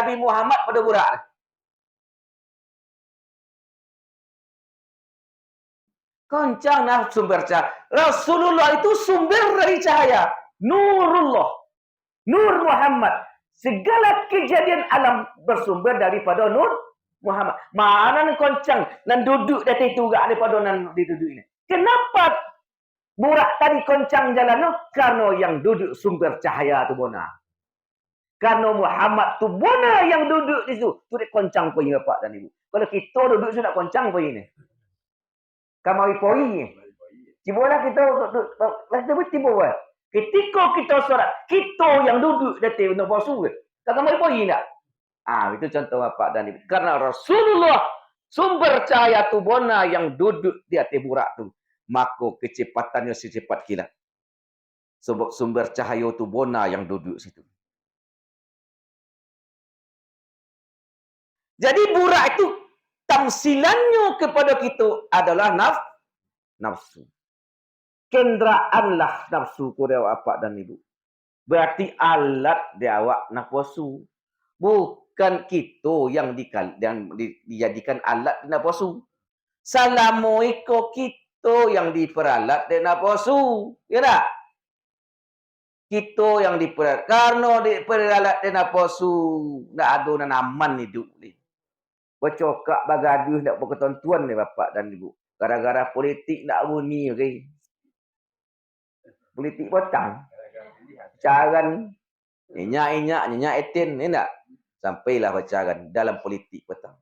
Nabi Muhammad pada burak. Koncang nah sumber cahaya. Rasulullah itu sumber dari cahaya. Nurullah. Nur Muhammad. Segala kejadian alam bersumber daripada Nur Muhammad. Mana nan koncang nan duduk dari itu gak daripada nan duduk ini. Kenapa burak tadi koncang jalan no? Karena yang duduk sumber cahaya tu bona. Karena Muhammad tu bona yang duduk di situ. Tu dia koncang pun Bapak dan Ibu. Kalau kita duduk sudah koncang pun ini. Kamari poi. Cibola kita tiba buat. Ketika kita solat, kita yang duduk di atas nak puasa ke? Tak kamari poi tak? Itu contoh Bapak dan Ibu. Karena Rasulullah sumber cahaya tu bona yang duduk di atas burak tu. Maka kecepatannya secepat kilat. Sebab sumber cahaya tu bona yang duduk situ. Jadi burak itu tamsilannya kepada kita adalah nafsu. Kenderaanlah nafsu ku dia Bapak dan Ibu. Berarti alat dia awak nak puasu. Bukan kita yang dijadikan alat nak puasu. Selama iko kita yang diperalat dia nak puasu. Ya tak? Kita yang diperalat. Karena diperalat dia nak puasu. Tak ada nan aman hidup ni. Bercokak bagaduh nak berketentuan ni Bapak dan Ibu. Gara-gara politik nak runi okay? Politik potang. Caran. Nyenyak etin. Ni tak? Sampailah bercaran dalam politik potang.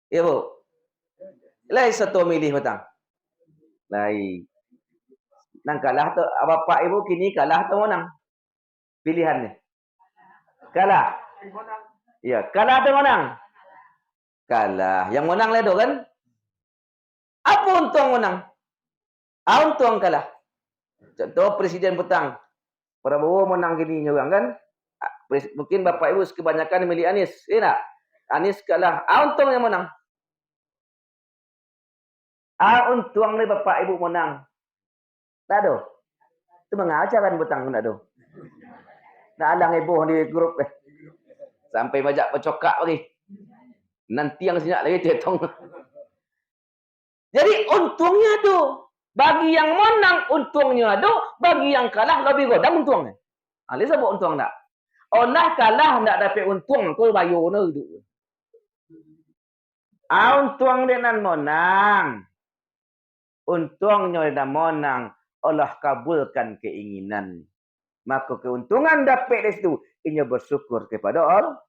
Ya bu? Lai satu milih potang. Lai. Nang kalah tu. Bapak Ibu kini kalah atau menang? Pilihan ni. Kalah. Ya, kalah atau menang? Kalah. Yang menang lah tu kan? Apa untung menang? Untung kalah. Contoh Presiden petang. Prabowo menang gini orang kan? Mungkin Bapak Ibu kebanyakan milih Anies. Ya tak? Anies kalah. Untung yang menang. Untung ni Bapak Ibu menang. Tak ada. Itu mengajar kan petang tak ada. Nak alang heboh di grup eh. Sampai bajak bercokak lagi. Nanti yang senyap lagi tetong. Jadi untungnya tu. Bagi yang menang untungnya tu. Bagi yang kalah lebih godang untungnya. Ini sebab untung tak? Olah kalah tak dapat untung. Kau bayar ni tu. Untung dia nan menang. Untungnya dia menang. Allah kabulkan keinginan. Maka keuntungan dapat di situ. Ini bersyukur kepada Allah.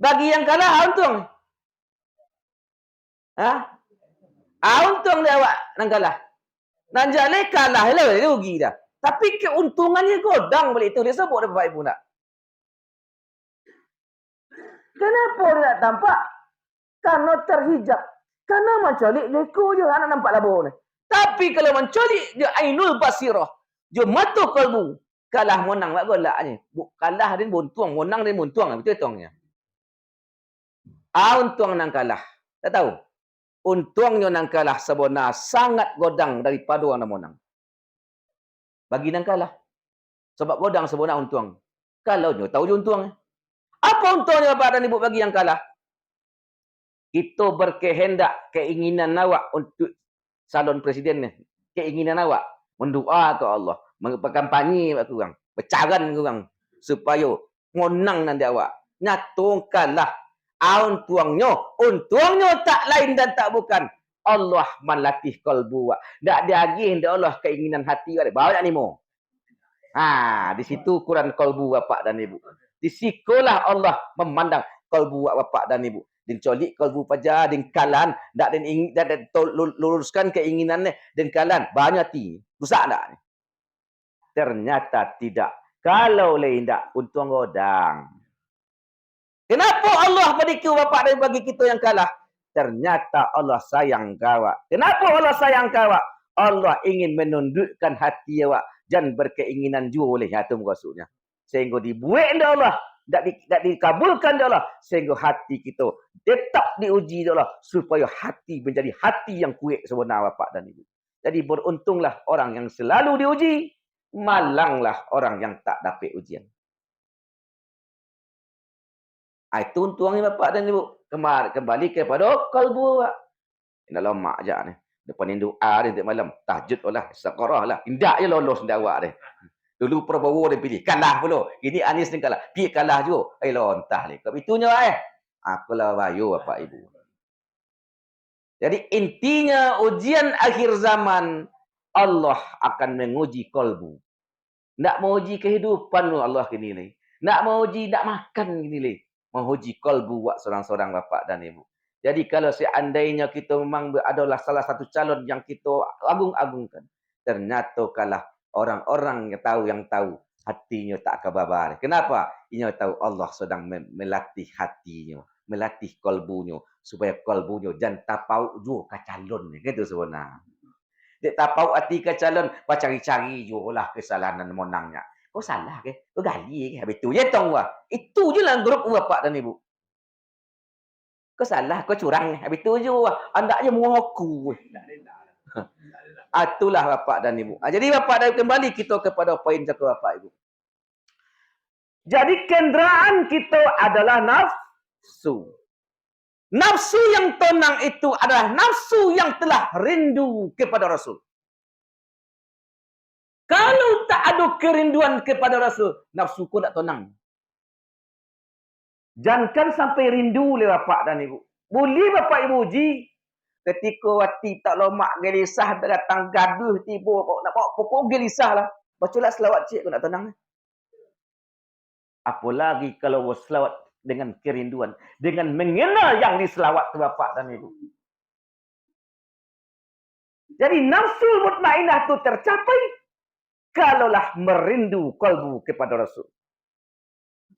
Bagi yang kalah, untung. Untung dia awak nang kalah. Nang jale kalah lah, rugi dah. Tapi keuntungannya godang balik itu. Dia sebut dia Bapak Ibu nak. Kenapa dia tak tampak? Karena terhijab. Karena mencolik leko je anak nampak labur ni. Tapi kalau mencolik dia ainul basirah. Dia mata kalbu. Kalah menang tak golak ni. Kalah dia buntuang, menang dia buntuang. Betul tongnya. Untung nang kalah. Tak tahu. Untungnya nang kalah sebenar sangat godang daripada orang menang. Bagi nang kalah. Sebab godang sebenar untung. Kalau nyo tahu je untung. Apa untungnya Bapak dan Ibu bagi yang kalah? Kita berkehendak keinginan awak untuk salon presiden ni. Keinginan awak. Mendoa ke Allah. Berkampanye ke orang. Bercaran ke orang. Supaya menang nanti awak. Nyatungkanlah. Untungnya tak lain dan tak bukan. Allah melatih kalbu awak. Tak diagih oleh Allah keinginan hati awak. Bawa tak ni mo? Di situ ukuran kalbu Bapak dan Ibu. Di sikulah Allah memandang kalbu Bapak dan Ibu. Dincolik kalbu paja, dingkalan, dak luruskan keinginan ni, dingkalan, banyak ti. Rusak tak ni? Ternyata tidak. Kalau lain tak, untung godang. Kenapa Allah bagi Bapak dan bagi kita yang kalah? Ternyata Allah sayang kawak. Kenapa Allah sayang kawak? Allah ingin menundukkan hati awak dan berkeinginan jua oleh itu maksudnya. Sehingga dibuat oleh Allah, tak dikabulkan oleh Allah, sehingga hati kita tetap diuji oleh Allah supaya hati menjadi hati yang kuat sebenar Bapak dan Ibu. Jadi beruntunglah orang yang selalu diuji, malanglah orang yang tak dapat ujian. Itu tuang bapak dan ibu. Kembali kepada kalbu. Dalam mak je ni. Depan ni doa dia tiap malam. Tahajud lah. Istiqarah lah. Indak je lolos dia awak dia. Dulu Prabowo dia pilih. Kalah pula. Ini Anies ni kalah. Pergi kalah juga. Lontah ni. Kau itunya Akulah bayu bapak ibu. Jadi intinya ujian akhir zaman. Allah akan menguji kalbu. Nak menguji kehidupan Allah kini ni. Nak menguji nak makan kini ni. Menguji kalbu buat seorang-seorang bapak dan ibu. Jadi kalau seandainya kita memang adalah salah satu calon yang kita agung-agungkan. Ternyata kalah orang-orang yang tahu hatinya tak kabar. Kenapa? Ia tahu Allah sedang melatih hatinya. Melatih kalbunya. Supaya kalbunya jangan tapau juga ke calon. Gitu sebenarnya. Dia tapau hati ke calon. Cari-cari jugalah kesalahan menangnya. Kau salah ke? Kau gali ke? Habis tu je tong wah. Itu je lah grup bapak dan ibu. Kau salah, kau curang. Habis tu je wah. Andaknya mengaku. Itulah bapak dan ibu. Jadi bapak dan ibu kembali kita kepada poin satu bapak ibu. Jadi kenderaan kita adalah nafsu. Nafsu yang tenang itu adalah nafsu yang telah rindu kepada Rasul. Kalau tak ada kerinduan kepada Rasul, nafsu ku tak tenang. Jangan sampai rindu oleh bapak dan ibu. Boleh bapak ibu uji. Ketika hati tak lomak gelisah, datang gaduh tiba, nak bawa pokok gelisah lah. Bacalah selawat cik, aku nak tenang. Apalagi kalau selawat dengan kerinduan. Dengan mengenal yang diselawat tu bapak dan ibu. Jadi nafsu mutmainah tu tercapai. Kalaulah merindu kalbu kepada Rasul.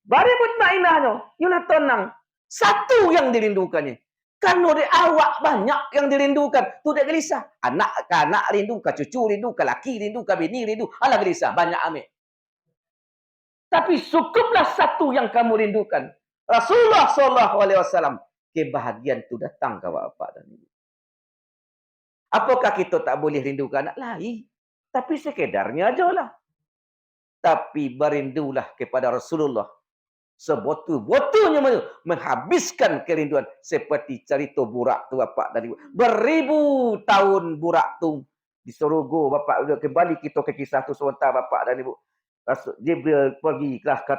Bari mutmainahnya, ialah tenang. Satu yang dirindukannya. Kalau dia awak banyak yang dirindukan, tu dia gelisah. Anak rindu, cucu rindu, laki rindu, bini rindu. Alah gelisah, banyak ambil. Tapi cukuplah satu yang kamu rindukan. Rasulullah SAW. Kebahagiaan tu datang ke bapak dan ibu. Apakah kita tak boleh rindukan anak lain? Tapi sekedarnya ajalah. Tapi berindulah kepada Rasulullah. Sebotul-botulnya menghabiskan kerinduan. Seperti cerita burak tu bapak dan ibu. Beribu tahun burak tu di surga bapak. Udah kembali kita ke kisah tu sebentar bapak dan ibu. Rasul Jibril pergi ke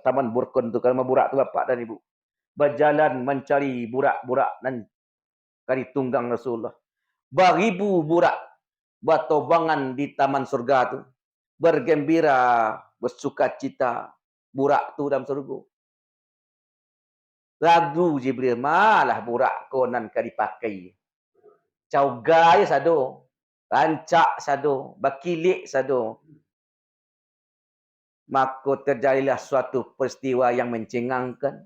taman Burkun tu, kalau burak tu bapak dan ibu. Berjalan mencari burak-burak dan kari tunggang Rasulullah. Beribu burak bertobangan di taman surga tu. Bergembira, bersukacita. Burak tu dalam surga. Ragu Jibril, malah burak konan kali dipakai. Caugai sado. Rancak sado. Bakilik sado. Maka terjadilah suatu peristiwa yang mencengangkan.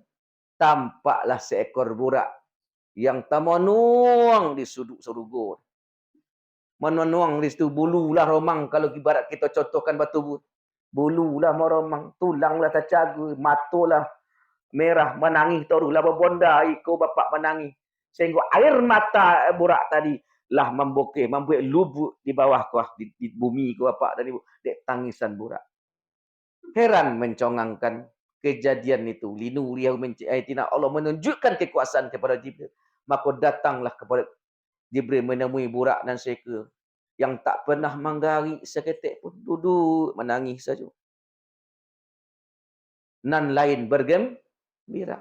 Tampaklah seekor burak yang menuang di sudut surga. Menuang di situ bululah romang. Kalau ibarat kita contohkan batu bululah meromang, tulanglah tercaga, matalah merah menangis taruhlah berbonda iko bapak menangis. Sehingga air mata burak tadi lah membuat lubuk di bawah kuah di bumi ku bapak dan ibu. Dek tangisan burak. Heran mencongangkan kejadian itu. Linu liau mencintai Allah menunjukkan kekuasaan kepada Jibril. Maka datanglah kepada Jibril menemui burak dan syekh yang tak pernah menggari seketik pun, duduk menangis saja. Nan lain bergembira.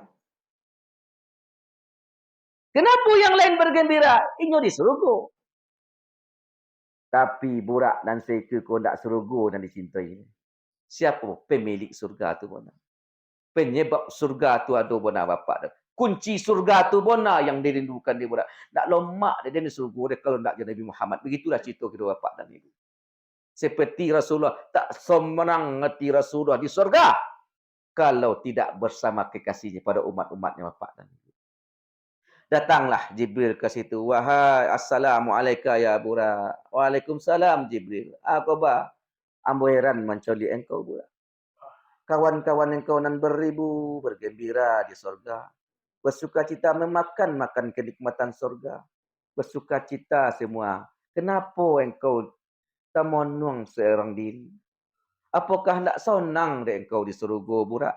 Kenapa yang lain bergembira? Inyo di surga. Tapi burak dan syekh kau tak surga dan dicintai. Siapa pemilik surga tu bona? Penyebab surga tu ada bona bapak. Kunci surga tu bona yang dirindukan dia budak. Nak lomak dia di surga dia kalau nak jadi Nabi Muhammad. Begitulah cerita kedua bapak dan ibu. Seperti Rasulullah tak semenang hati Rasulullah di surga kalau tidak bersama kekasihnya pada umat-umatnya bapak dan ibu. Datanglah Jibril ke situ. Wahai assalamualaikum ya burak. Waalaikumsalam Jibril. Apa khabar? Ambo heran mencoli engkau burak. Kawan-kawan engkau nan beribu bergembira di surga. Bersukacita makan kenikmatan surga. Bersukacita semua. Kenapa engkau tak menuang seorang diri? Apakah tak senang engkau di surga burak?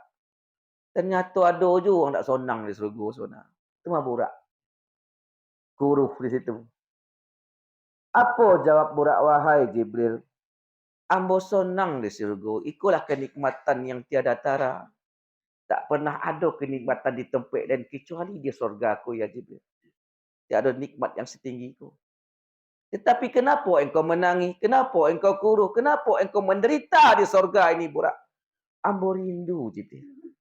Ternyata ada je orang tak sonang di surga sana. Itu mah burak. Kuruh di situ. Apa jawab burak, wahai Jibril? Ambo sonang di surga. Ikulah kenikmatan yang tiada tara. Tak pernah ada kenikmatan di tempat lain kecuali di surga aku, ya Jibril. Tiada nikmat yang setinggi itu. Tetapi kenapa engkau menangis? Kenapa engkau kuruh? Kenapa engkau menderita di surga ini, burak? Ambo rindu, Jibril.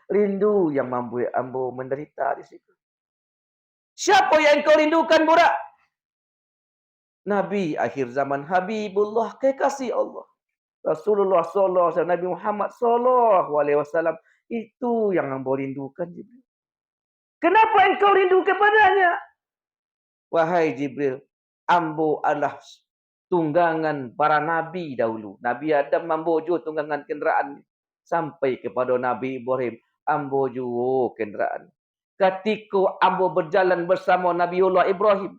Rindu yang membuat ambo menderita di situ. Siapa yang engkau rindukan, burak? Nabi akhir zaman, Habibullah, kekasih Allah. Rasulullah sallallahu alaihi wasallam, Nabi Muhammad sallallahu alaihi wasallam, itu yang ambo rindukan, Jibril. Kenapa engkau rindu kepadanya? Wahai Jibril, ambo adalah tunggangan para nabi dahulu. Nabi Adam ambojo tunggangan kenderaan sampai kepada Nabi Ibrahim, ambojo kenderaan. Ketika ambo berjalan bersama Nabiullah Ibrahim,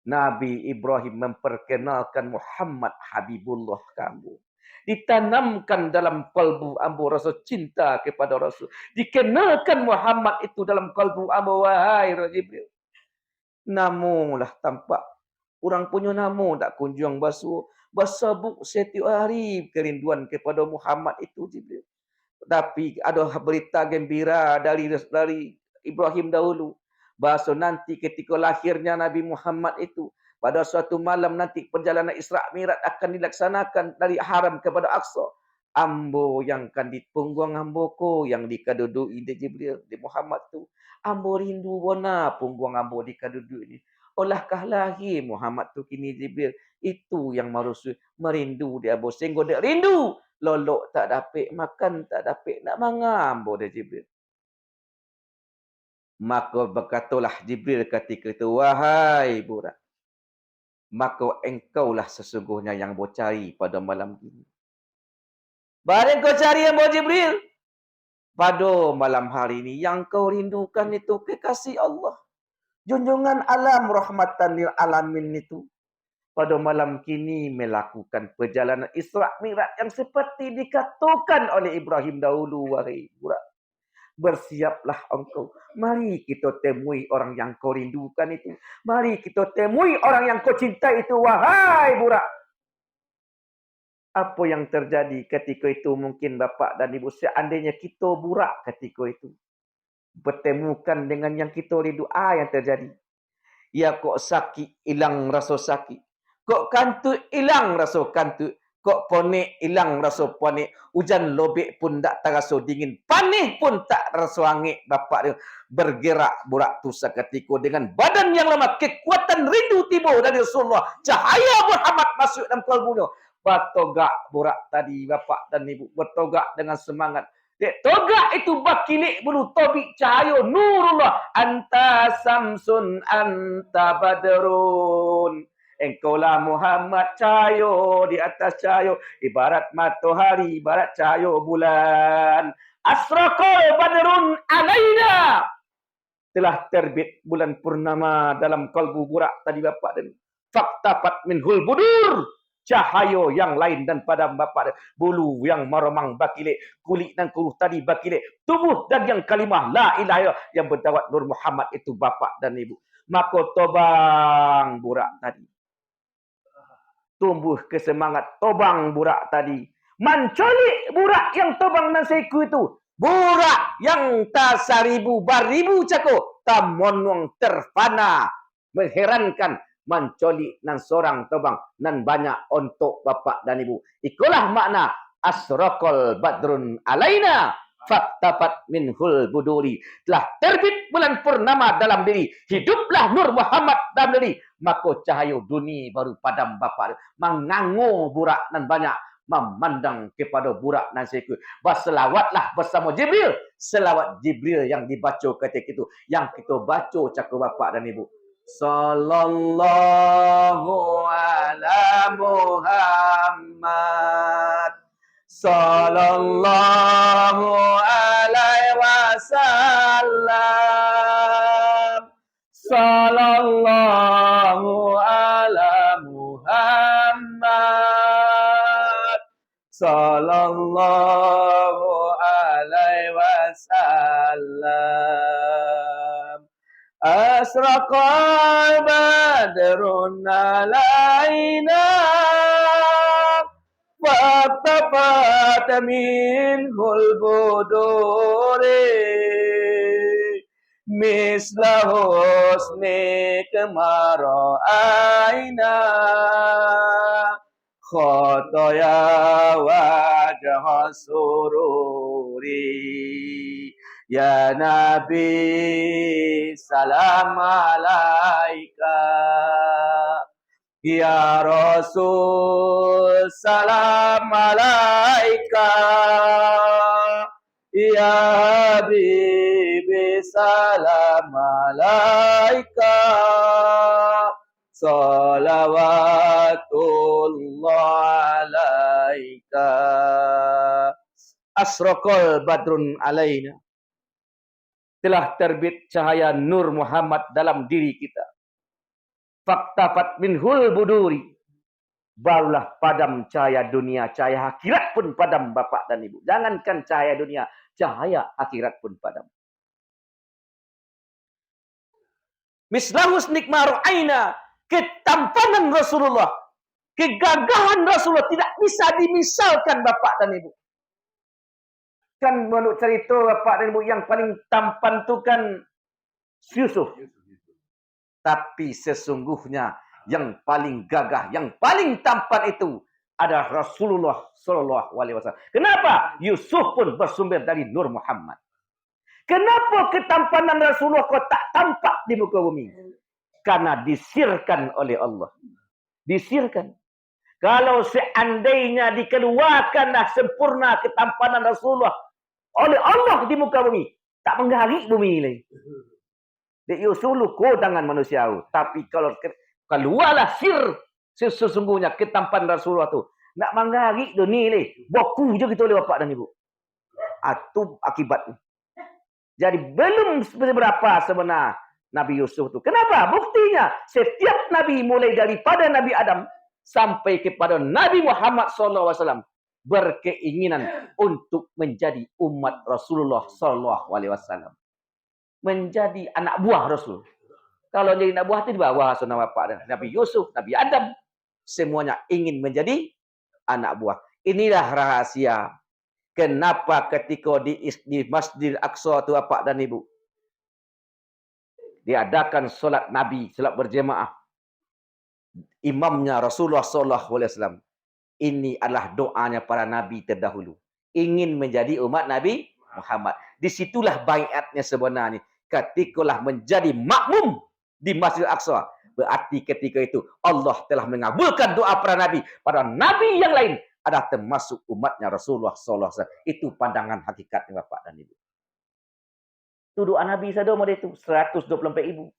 Nabi Ibrahim memperkenalkan Muhammad Habibullah kamu. Ditanamkan dalam kalbu ambo rasa cinta kepada Rasul. Dikenalkan Muhammad itu dalam kalbu ambo, wahai Jibril. Namulah tampak orang punya namu tak kunjung basuh. Bersabuk setiap hari kerinduan kepada Muhammad itu, Jibril. Tapi ada berita gembira dari Ibrahim dahulu. Bahasa nanti ketika lahirnya Nabi Muhammad itu, pada suatu malam nanti perjalanan Isra Mi'raj akan dilaksanakan dari haram kepada Aqsa. Ambo yang kan di punggung ambo ko yang dikadudui di Jibril, di Muhammad tu. Ambo rindu bona punggung ambo dikadudui ini. Olahkah lagi Muhammad tu kini Jibril. Itu yang marusu merindu dia ambo. Sehingga dia rindu. Lolok tak dapat makan, tak dapat nak mangam bodoh Jibril. Maka berkatalah Jibril ketika itu, wahai burak, maka engkaulah sesungguhnya yang mau cari pada malam ini. Barang kau cari yang mau Jibril, pada malam hari ini yang kau rindukan itu kekasih Allah. Junjungan alam rahmatan lil alamin itu. Pada malam kini melakukan perjalanan Isra Mi'raj yang seperti dikatakan oleh Ibrahim dahulu, wahai burak. Bersiaplah engkau. Mari kita temui orang yang kau rindukan itu. Mari kita temui orang yang kau cintai itu, wahai burak. Apa yang terjadi ketika itu mungkin Bapak dan Ibu, seandainya kita burak ketika itu bertemukan dengan yang kita rindu, yang terjadi. Ya kok sakit, hilang rasa sakit. Kok kantut, hilang rasa kantut. Kok ponik, hilang rasa ponik. Hujan lobek pun tak terasa dingin. Panih pun tak rasa angin. Bapak dia bergerak burak tu seketika dengan badan yang lemah. Kekuatan rindu tiba dari Rasulullah. Cahaya Muhammad masuk dalam kalbunya. Bertogak burak tadi Bapak dan Ibu. Bertogak dengan semangat. Togak itu bakilik bulu tobik cahaya nurullah. Anta samsun anta badrun. Engkaulah Muhammad cahaya di atas cahaya. Ibarat matahari, ibarat cahaya bulan. Asraqal badrun alaina. Telah terbit bulan purnama dalam kalbu burak tadi Bapak dan faktapat minhul budur. Cahaya yang lain dan padam Bapak. Bulu yang maromang bakilik. Kulit dan kuruh tadi bakilik. Tubuh dan yang kalimah la ilaha yang berdawat Nur Muhammad itu Bapak dan Ibu. Maka tobang burak tadi. Tumbuh kesemangat tobang burak tadi. Mancolik burak yang tobang dan seku itu. Burak yang tak seribu baribu cako. Tamonwang terfana. Mengherankan. Mancolik nan seorang tobang nan banyak untuk Bapak dan Ibu. Ikulah makna asraqal badrun alaina faktapat minhul buduri. Telah terbit bulan purnama dalam diri. Hiduplah Nur Muhammad dalam diri. Maka cahaya dunia baru padam Bapak. Mengangur burak nan banyak. Memandang kepada burak nan seku. Berselawatlah bersama Jibril. Selawat Jibril yang dibaca ketika itu. Yang kita baca cakap Bapak dan Ibu. Sallallahu ala Muhammad. Sallallahu alaihi wasallam. Sallallahu ala Muhammad. Sallallahu alaihi wasallam. asraqal badrun alaina فاقتفت منه البدور مثل حسنك ما رأينا خطايا وجه السرور يا نبي سلام عليك Ya Rasul, salam alaika. Ya Habibi, salam alaika. Salawatullah alaika. Asraqal badrun alaina. Telah terbit cahaya Nur Muhammad dalam diri kita. Faktafat minhul buduri. Barulah padam cahaya dunia, cahaya akhirat pun padam Bapak dan Ibu. Jangankan cahaya dunia, cahaya akhirat pun padam. Mislahus nikmaru aina, ketampanan Rasulullah, kegagahan Rasulullah tidak bisa dimisalkan Bapak dan Ibu. Kan menurut cerita Bapak dan Ibu yang paling tampan itu kan Yusuf. Tapi sesungguhnya yang paling gagah, yang paling tampan itu adalah Rasulullah Sallallahu Alaihi Wasallam. Kenapa? Yusuf pun bersumber dari Nur Muhammad. Kenapa ketampanan Rasulullah kok tak tampak di muka bumi? Karena disirkan oleh Allah. Disirkan. Kalau seandainya dikeluarkanlah sempurna ketampanan Rasulullah oleh Allah di muka bumi, tak menggari bumi ini. Diusulu ko tangan manusia. Tapi kalau keluarlah sesungguhnya ketampanan Rasulullah tu. Nak menggari dunia ni. Boku je kita oleh Bapak dan Ibu. Itu akibatnya. Jadi belum seberapa sebenar Nabi Yusuf tu. Kenapa? Buktinya setiap Nabi mulai daripada Nabi Adam sampai kepada Nabi Muhammad SAW berkeinginan untuk menjadi umat Rasulullah SAW. Menjadi anak buah Rasul. Kalau jadi anak buah itu di bawah nama Bapak Nabi Yusuf, Nabi Adam, semuanya ingin menjadi anak buah. Inilah rahasia kenapa ketika di Masjidil Aqsa itu Bapak dan Ibu diadakan solat Nabi, solat berjemaah. Imamnya Rasulullah SAW. Ini adalah doanya para Nabi terdahulu. Ingin menjadi umat Nabi Muhammad. Disitulah baiatnya sebenarnya. Ketikalah menjadi makmum di Masjidil Aqsa. Berarti ketika itu Allah telah mengabulkan doa para Nabi. Para Nabi yang lain adalah termasuk umatnya Rasulullah SAW. Itu pandangan hakikatnya Bapak dan Ibu. Itu doa Nabi saja model itu. 124 ribu.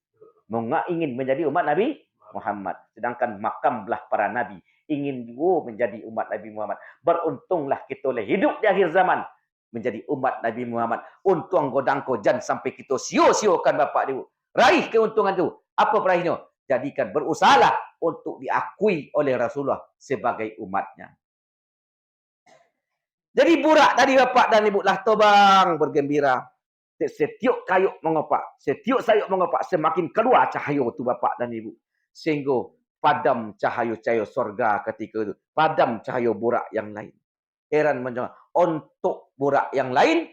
Ingin menjadi umat Nabi Muhammad. Sedangkan makam belah para Nabi. Ingin menjadi umat Nabi Muhammad. Beruntunglah kita boleh hidup di akhir zaman. Menjadi umat Nabi Muhammad. Untung godangko jangan sampai kita sio-siokan Bapak Ibu. Raih keuntungan itu. Apa peraihnya? Jadikan berusahalah untuk diakui oleh Rasulullah sebagai umatnya. Jadi burak tadi Bapak dan Ibu lah tobang bergembira. Setiap kayuk mengopak, setiap sayuk mengopak, semakin keluar cahaya itu Bapak dan Ibu. Sehingga padam cahaya-cahaya sorga ketika itu. Padam cahaya burak yang lain. Heran macam untuk burak yang lain,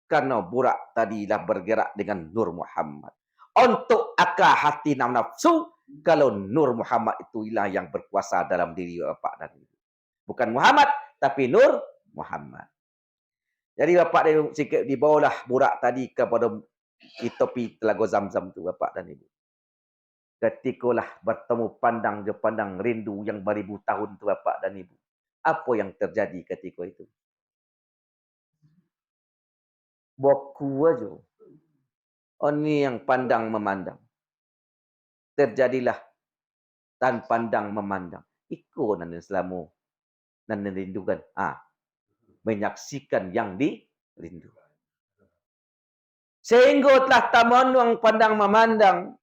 karena burak tadilah bergerak dengan Nur Muhammad. Untuk akal hati nafsu, kalau Nur Muhammad itulah yang berkuasa dalam diri Bapak dan Ibu. Bukan Muhammad, tapi Nur Muhammad. Jadi Bapak dan Ibu, sikit dibawalah burak tadi kepada tepi Telaga Zamzam tu Bapak dan Ibu. Ketikalah bertemu pandang rindu yang beribu tahun tu Bapak dan Ibu. Apa yang terjadi ketika itu? Boku aja. Ini yang pandang memandang. Terjadilah tan pandang memandang. Iko nan selama nan rindukan. Menyaksikan yang dirindu. Sehingga telah tamanung pandang memandang.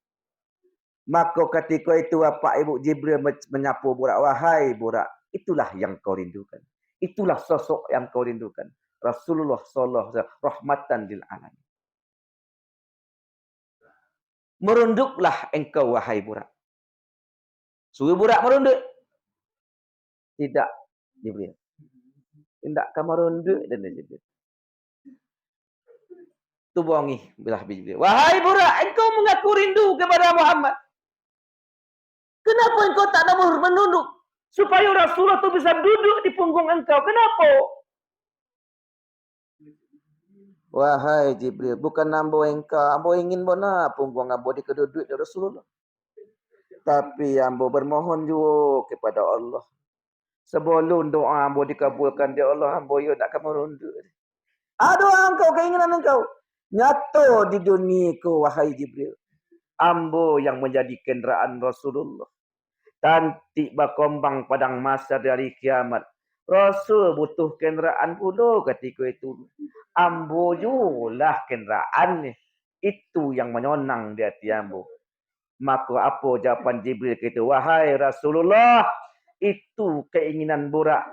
Maka ketika itu Bapak Ibu Jibril menyapu burak. Wahai burak, itulah yang kau rindukan. Itulah sosok yang kau rindukan. Rasulullah SAW rahmatan lil alamin. Merunduklah engkau wahai burak. Suruh burak merunduk. Tidak, Jibril. Tidak kamu merunduk dan Jibril. Tubongi bilah Jibril. Wahai burak, engkau mengaku rindu kepada Muhammad. Kenapa engkau tak mau menunduk? Supaya Rasulullah itu bisa duduk di punggung engkau. Kenapa? Wahai Jibril, bukan ambo engkau. Ambo ingin bona punggung ambo dikeduduk di Rasulullah. Tapi ambo bermohon juga kepada Allah. Sebelum doa ambo dikabulkan di Allah, ambo yo tak akan merunduk. Doa engkau, keinginan engkau. Nyata di dunia ku, wahai Jibril. Ambo yang menjadi kenderaan Rasulullah. Tanti bakombang padang masa dari kiamat. Rasul butuh kenderaan pula ketika itu. Ambo julah kenderaan. Itu yang menyonang di hati ambo. Maka apa jawapan Jibril itu? Wahai Rasulullah, itu keinginan burak.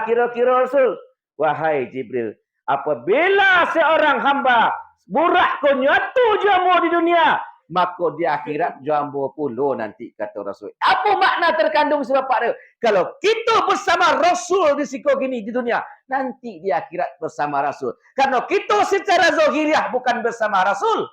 Kira-kira Rasul. Wahai Jibril, apabila seorang hamba burak kau nyatu jamu di dunia, maka di akhirat jambu puluh nanti, kata Rasul. Apa makna terkandung sebab dia? Kalau kita bersama Rasul di siko gini di dunia, nanti di akhirat bersama Rasul. Karena kita secara zahiriah bukan bersama Rasul,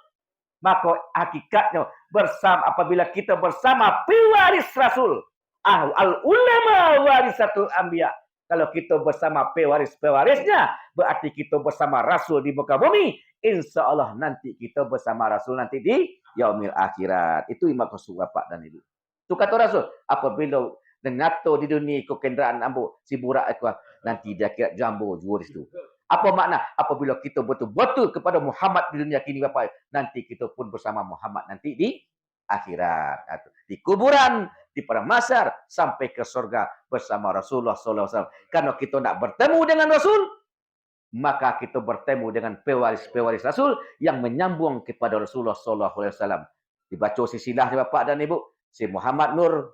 maka hakikatnya bersama apabila kita bersama pewaris Rasul. Al ulama warisatul anbiya. Kalau kita bersama pewaris-pewarisnya, berarti kita bersama Rasul di muka bumi. Insya Allah nanti kita bersama Rasul nanti di yaumil akhirat. Itu maksud bapak dan ibu. Itu kata Rasul. Apabila dengato di dunia ko kenderaan ambo si burak aku nanti dia kira jambu juga di situ. Apa makna? Apabila kita betul-betul kepada Muhammad di dunia kini bapak, nanti kita pun bersama Muhammad nanti di akhirat. Di kuburan, di padang mahsyar, sampai ke surga bersama Rasulullah SAW. Karena kita nak bertemu dengan Rasul, maka kita bertemu dengan pewaris-pewaris Rasul yang menyambung kepada Rasulullah SAW. Dibaca silsilah bapak dan ibu. Si Muhammad Nur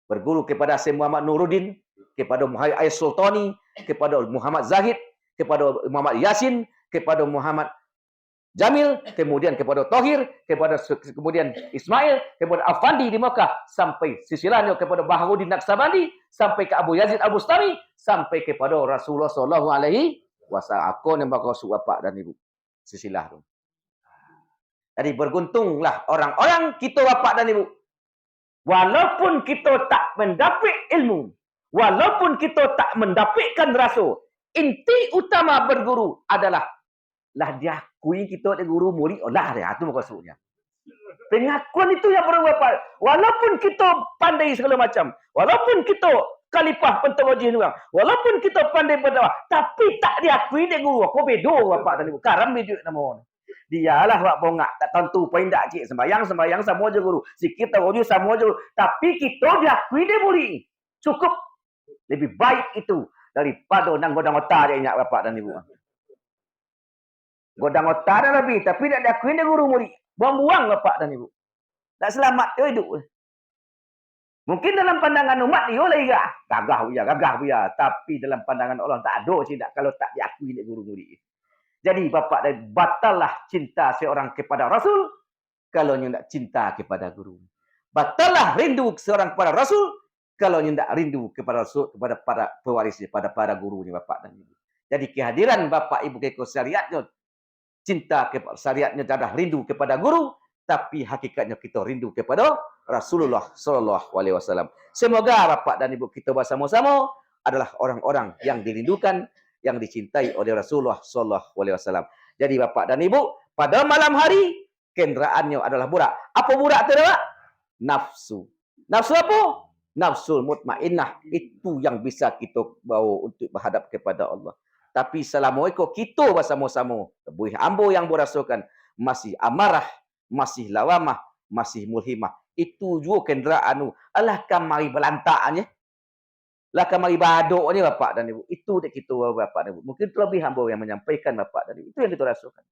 berguru kepada si Muhammad Nuruddin, kepada Muhammad Ais Sultani, kepada Muhammad Zahid, kepada Muhammad Yasin, kepada Muhammad Jamil, kemudian kepada Tohir, kemudian Ismail, kepada Afandi di Mekah, sampai silsilahnya kepada Baharudin Naqsabandi, sampai ke Abu Yazid Al-Bustami, sampai kepada Rasulullah sallallahu alaihi wasallam. Aku yang bakal suruh bapak dan ibu. Silsilah tu. Jadi berguntunglah orang-orang kita bapak dan ibu. Walaupun kita tak mendapat ilmu, walaupun kita tak mendapatkan rasul, inti utama berguru adalah diakui kita ada guru murid. Itu maksudnya. Pengakuan itu yang perlu bapak. Walaupun kita pandai segala macam, walaupun kita khalifah pentawajih orang, walaupun kita pandai berdakwah, tapi tak diakui dia guru. Aku bedo bapak dan ibu. Karam bedo nama. Dialah wak bongak tak tentu poin dak cik sembayang sama je guru. Sikit tahu sama je. Tapi kita diakui dia murid. Cukup. Lebih baik itu daripada nang godang otak dia ingat bapak dan ibu. Godang otak dah lebih, tapi tak diakui dia guru murid. Buang-buang bapak dan ibu. Tak selamat dia hidup. Mungkin dalam pandangan umat dia lah gagah dia. Tapi dalam pandangan Allah tak ada tidak kalau tak diakui dia guru murid. Jadi bapak dan batallah cinta seorang kepada Rasul kalau dia tak cinta kepada guru. Batallah rindu seorang kepada Rasul kalau dia tak rindu kepada Rasul, kepada para pewarisnya, pada para gurunya bapak dan ibu. Jadi kehadiran bapak ibu kekal syariatnya, cinta kepada syariatnya adalah rindu kepada guru, tapi hakikatnya kita rindu kepada Rasulullah sallallahu alaihi wasallam. Semoga bapak dan ibu kita bersama-sama adalah orang-orang yang dirindukan, yang dicintai oleh Rasulullah sallallahu alaihi wasallam. Jadi bapak dan ibu, pada malam hari kenderaannya adalah burak. Apa burak itu adalah? Nafsu. Nafsu apa? Nafsul mutmainnah. Itu yang bisa kita bawa untuk berhadap kepada Allah. Tapi selama itu kita bersama-sama, buih ambo yang berasakan masih amarah, masih lawamah, masih mulhimah. Itu juga kenderaan Allah kamari belantaknya. Lah kamari badoknya bapak dan ibu. Itu dak kita bapak dan ibu. Mungkin terlebih ambo yang menyampaikan bapak dan ibu. Itu yang kita rasakan.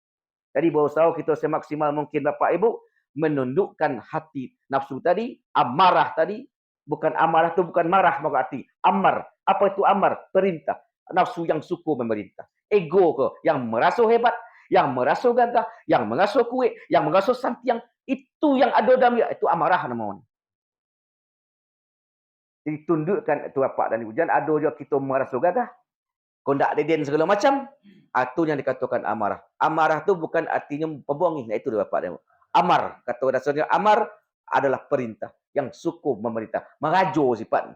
Jadi berusaha kita semaksimal mungkin bapak ibu menundukkan hati nafsu tadi, amarah tadi. Bukan amarah itu bukan marah berarti. Amar. Apa itu amar? Perintah. Nafsu yang suka memerintah. Ego ke yang merasa hebat, yang merasa gagah, yang merasa kuat, yang merasa santiang. Itu yang ada dalam dia. Itu amarah namanya. Jadi tundukkan itu bapak dan ibu. Jangan ada je kita marah so gagah. Kondak deden segala macam. Itu yang dikatakan amarah. Amarah tu bukan artinya pembohongi. Nah, itu dia bapak dan ibu. Amar. Kata dasarnya amar adalah perintah. Yang suku memerintah. Mengajo sifat.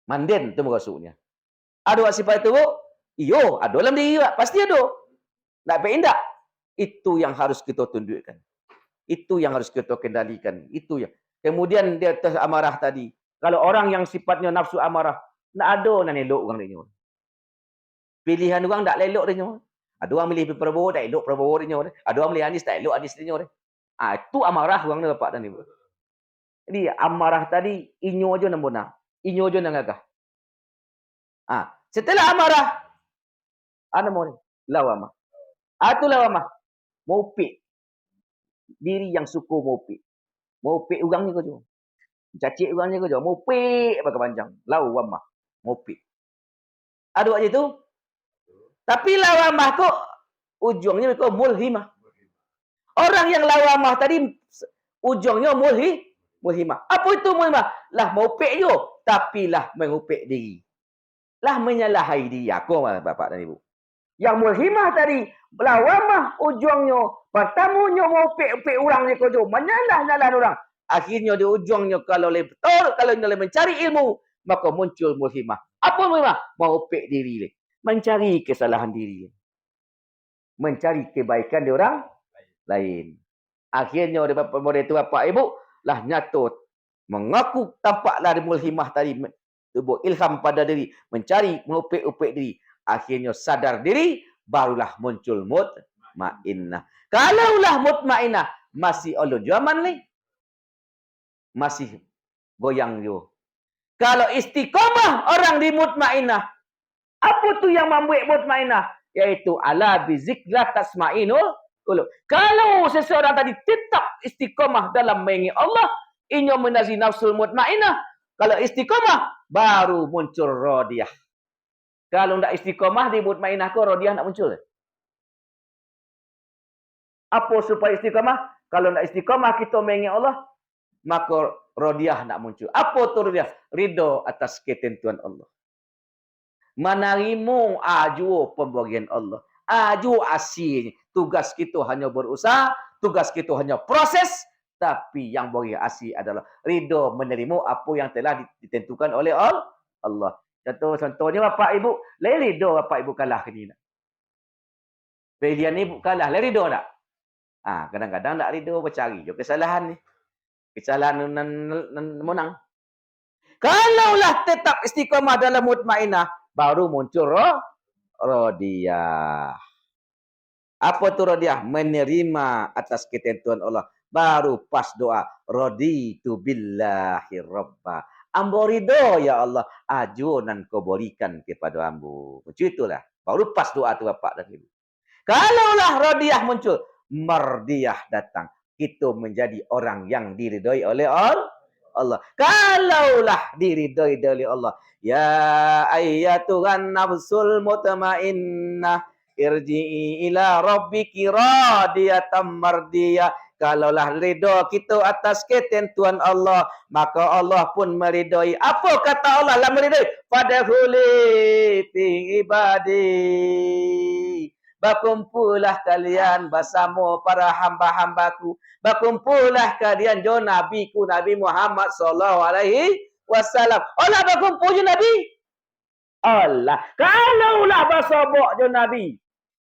Manden tu maksudnya. Ada sifat itu? Iyo, ada dalam diri. Pasti ada. Tak indah. Itu yang harus kita tundukkan. Itu yang harus kita kendalikan. Itu yang. Kemudian dia amarah tadi. Kalau orang yang sifatnya nafsu amarah, tak ada nak elok orang dia. Pilihan orang tak elok dia. Ada orang milih Prabowo, tak elok Prabowo dia. Ada orang milih Anies, tak elok Anies dia. Itu amarah orang ni bapak dan ibu. Jadi amarah tadi, inyo aja nak benar. Inyo aja nak gagah. Setelah amarah, ada mau ni? Lawamah. Itu lawamah. Mopik. Diri yang suku mopik. Mopik orang ni kau tu. Cacik orang ni kau tu. Mopik pakai panjang. Lawamah. Mopik. Ada waktu itu. Tapi lawamah tu ujungnya kau mulhimah. Orang yang lawamah tadi ujungnya mulhimah. Apa itu mulhimah? Lah mopik je. Tapi lah mengupik diri. Lah menyalahi diri. Aku bapak dan ibu. Yang mulhimah tadi, lawamah ujungnya, pertamanya mau pek orang ni kau tu, menyalah-nyalah orang. Akhirnya di ujungnya kalau betul, kalau boleh mencari ilmu, maka muncul mulhimah. Apa mulhimah? Mau pek diri, mencari kesalahan diri, mencari kebaikan di orang lain. Akhirnya dari itu bapak ibu lah nyata mengaku tampaklah di mulhimah tadi tubuh ilham pada diri, mencari mengupik-upik diri. Akhirnya sadar diri, barulah muncul mutmainnah. Kalaulah mutmainnah masih Allah zaman ni, masih goyang jo. Kalau istiqamah orang di mutmainnah, apa tu yang membuat mutmainnah? Yaitu ala biziklah tasmainul qulub. Kalau seseorang tadi tetap istiqamah dalam mengingat Allah, inyo menazi nafsul mutmainnah. Kalau istiqamah, baru muncul radiyah. Kalau tidak istiqamah di mutmainnah kau, radiyah nak muncul. Apa supaya istiqamah? Kalau tidak istiqamah kita mengingat Allah, maka radiyah nak muncul. Apa tu radiyah? Ridho atas ketentuan Allah. Menerimu aju pemberian Allah. Aju asyik. Tugas kita hanya berusaha, tugas kita hanya proses, tapi yang beri asyik adalah ridho menerima apa yang telah ditentukan oleh Allah. Contohnya bapak ibu, ridho bapak ibu kalah ke ni nak. Pilihan ni kalah, ridho tak? Kadang-kadang tak ridho, bercari je kesalahan ni. Kesalahan menang. Kalaulah tetap istiqamah dalam mutmainnah, baru muncul radiyah. Apa tu radiyah? Menerima atas ketentuan Allah. Baru pas doa, raditu billahi rabba. Ambo ridho ya Allah, ajunan kau berikan kepada ambo. Macam itulah. Baru pas doa tu bapak dan ibu. Kalaulah radiyah muncul, mardiyah datang. Kita menjadi orang yang diridhoi oleh Allah. Kalaulah diridhoi oleh Allah, ya ayyatuhan nafsul mutmainnah, irji'i ila rabbiki radiyatan mardiyah. Kalaulah ridha kita atas ketentuan Allah, maka Allah pun meridai. Apa kata Allah lah meridai? Fadkhuli fi ibadi. Berkumpullah kalian bersama para hamba-hambaku. Berkumpullah kalian jo nabiku Nabi Muhammad sallallahu alaihi wasallam. Allah berkumpul je Nabi. Allah. Kalaulah bersabak je Nabi,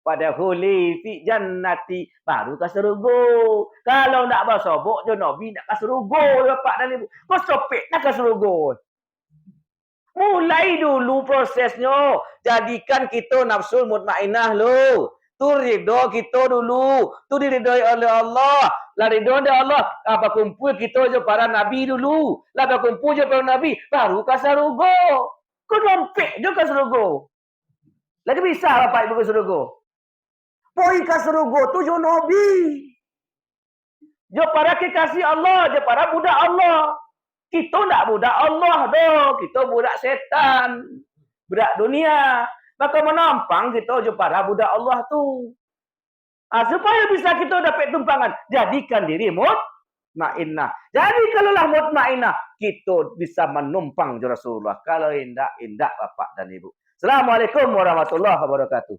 pada huli fi jannati, baru ke surga. Kalau nak bersobok je Nabi nak ke surga, bapak dan ibu. Kau sopek nak ke surga. Mulai dulu prosesnya. Jadikan kita nafsul mutmainnah lo. Tu ridho kita dulu. Tu diridhoi oleh Allah. Lah ridho oleh Allah. Apa kumpul kita je para nabi dulu. Lah kumpul je para nabi, baru ke surga. Kau lompek je ke surga. Lagi bisa bapak ibu ke surga. Poi ke surga tu jo nabi. Jo para kekasih Allah, jo para budak Allah. Kita tak budak Allah doh, kita budak setan. Budak dunia. Maka menampang kita jo para budak Allah tu. Supaya bisa kita dapat tumpangan, jadikan diri mutmainnah. Jadi kalaulah mutmainnah, kita bisa menumpang di Rasulullah. Kalau indak Bapak dan Ibu. Assalamualaikum warahmatullahi wabarakatuh.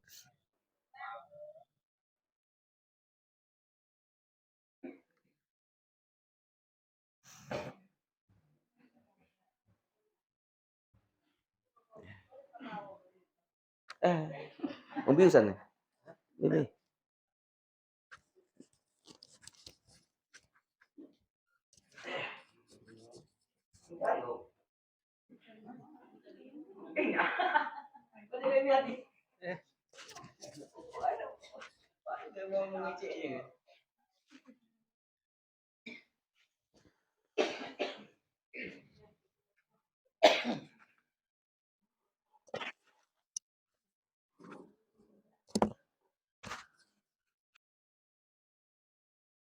Umbiusan nih. Ini. Dia mau mengeceknya.